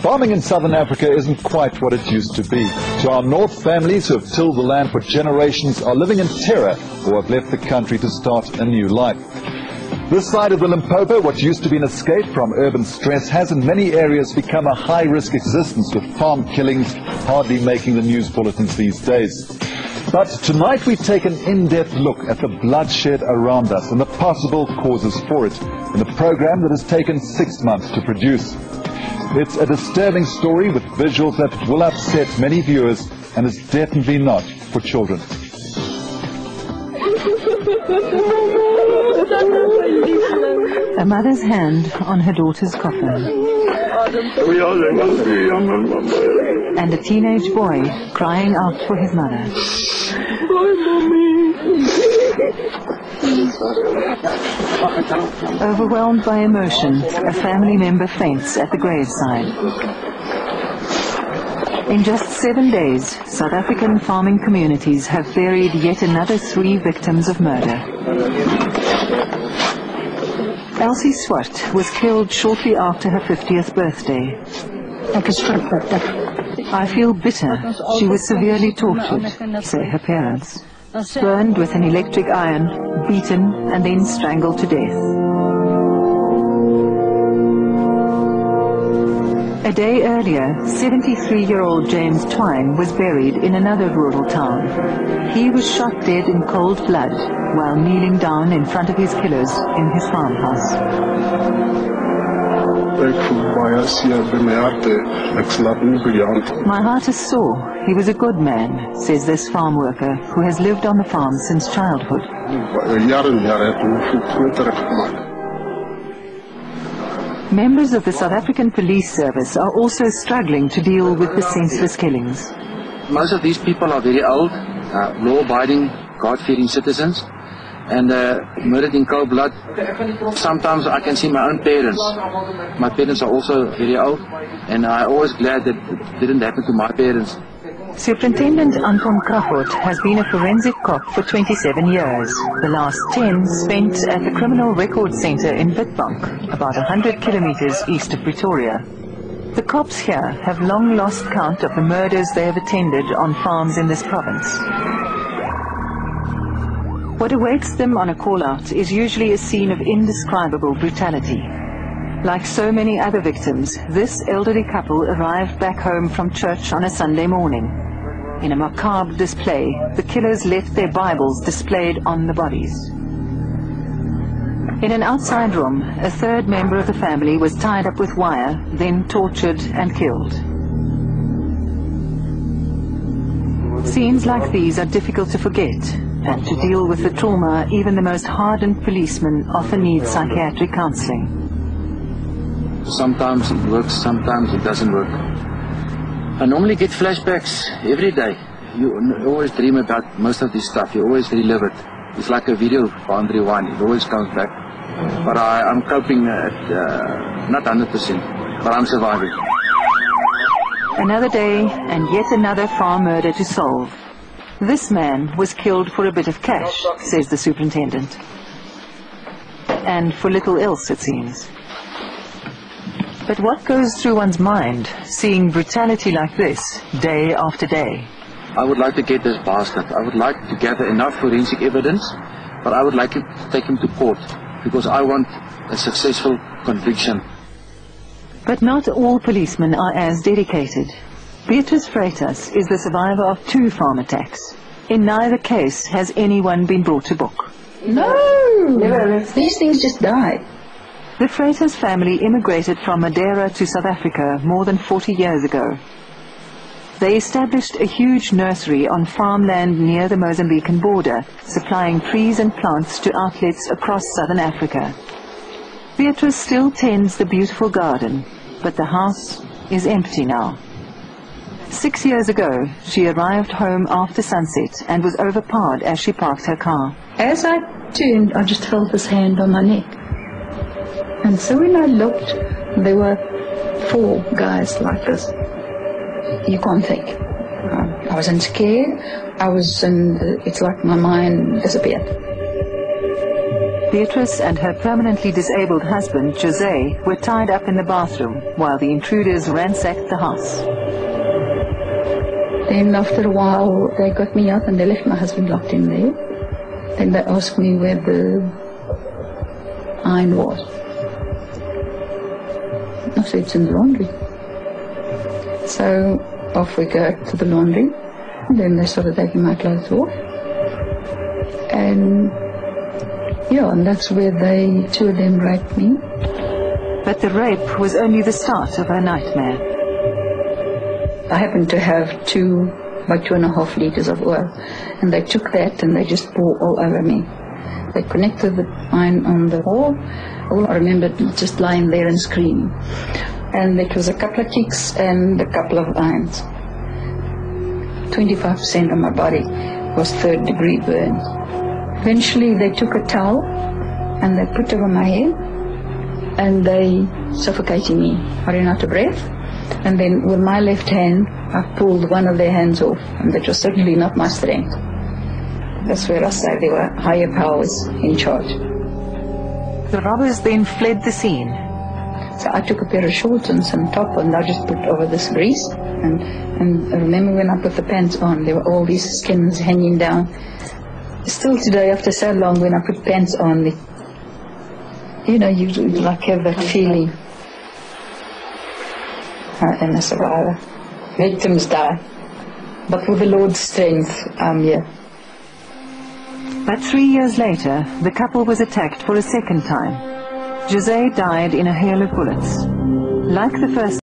Farming in southern Africa isn't quite what it used to be. To our north, families who have tilled the land for generations are living in terror or have left the country to start a new life. This side of the Limpopo, what used to be an escape from urban stress, has in many areas become a high-risk existence, with farm killings hardly making the news bulletins these days. But tonight we take an in-depth look at the bloodshed around us and the possible causes for it, in a program that has taken 6 months to produce. It's a disturbing story with visuals that will upset many viewers, and is definitely not for children. A mother's hand on her daughter's coffin. And a teenage boy crying out for his mother. Overwhelmed by emotion, a family member faints at the graveside. In just 7 days, South African farming communities have buried yet another 3 victims of murder. Elsie Swart was killed shortly after her 50th birthday. I feel bitter. She was severely tortured, say her parents. Burned with an electric iron, beaten and then strangled to death. A day earlier, 73-year-old James Twine was buried in another rural town. He was shot dead in cold blood while kneeling down in front of his killers in his farmhouse. My heart is sore. He was a good man, says this farm worker who has lived on the farm since childhood. Members of the South African Police Service are also struggling to deal with the senseless killings. Most of these people are very old, law-abiding, God-fearing citizens, and murdered in cold blood. Sometimes I can see my own parents. My parents are also very old, and I'm always glad that it didn't happen to my parents. Superintendent Anton Krachot has been a forensic cop for 27 years, the last 10 spent at the Criminal Record Centre in Witbank, about 100 kilometers east of Pretoria. The cops here have long lost count of the murders they have attended on farms in this province. What awaits them on a call-out is usually a scene of indescribable brutality. Like so many other victims, this elderly couple arrived back home from church on a Sunday morning. In a macabre display, the killers left their Bibles displayed on the bodies. In an outside room, a third member of the family was tied up with wire, then tortured and killed. Scenes like these are difficult to forget, and to deal with the trauma, even the most hardened policemen often need psychiatric counseling. Sometimes it works, sometimes it doesn't work. I normally get flashbacks every day. You always dream about most of this stuff. You always relive it. It's like a video boundary one. It always comes back. But I'm coping at not 100%, but I'm surviving. Another day and yet another farm murder to solve. This man was killed for a bit of cash, says the superintendent. And for little else, it seems. But what goes through one's mind, seeing brutality like this, day after day? I would like to get this bastard. I would like to gather enough forensic evidence, but I would like to take him to court, because I want a successful conviction. But not all policemen are as dedicated. Beatrice Freitas is the survivor of 2 farm attacks. In neither case has anyone been brought to book. No, never. These things just die. The Freitas family immigrated from Madeira to South Africa more than 40 years ago. They established a huge nursery on farmland near the Mozambican border, supplying trees and plants to outlets across southern Africa. Beatrice still tends the beautiful garden, but the house is empty now. 6 years ago, she arrived home after sunset and was overpowered as she parked her car. As I turned, I just felt his hand on my neck. And so when I looked, there were 4 guys like this. You can't think. I wasn't scared. It's like my mind disappeared. Beatrice and her permanently disabled husband, Jose, were tied up in the bathroom while the intruders ransacked the house. Then after a while, they got me out and they left my husband locked in there. Then they asked me where the iron was. I said, it's in the laundry. So off we go to the laundry. And then they started taking my clothes off. And yeah, and that's where two of them raped me. But the rape was only the start of her nightmare. I happened to have about 2.5 liters of oil, and they took that and they just poured all over me. They connected the iron on the wall. All I remember just lying there and screaming. And it was a couple of kicks and a couple of irons. 25% of my body was third-degree burns. Eventually they took a towel and they put it over my head and they suffocated me. I ran out of breath, and then with my left hand I pulled one of their hands off, and that was certainly not my strength. That's where I say there were higher powers in charge. The robbers then fled the scene. So I took a pair of shorts and some top and I just put over this grease, and I remember when I put the pants on, there were all these skins hanging down. Still today, after so long, when I put pants on, you know, you like have that feeling. I am a survivor. Victims die, but with the Lord's strength, I'm here. But 3 years later, the couple was attacked for a second time. Jose died in a hail of bullets. Like the first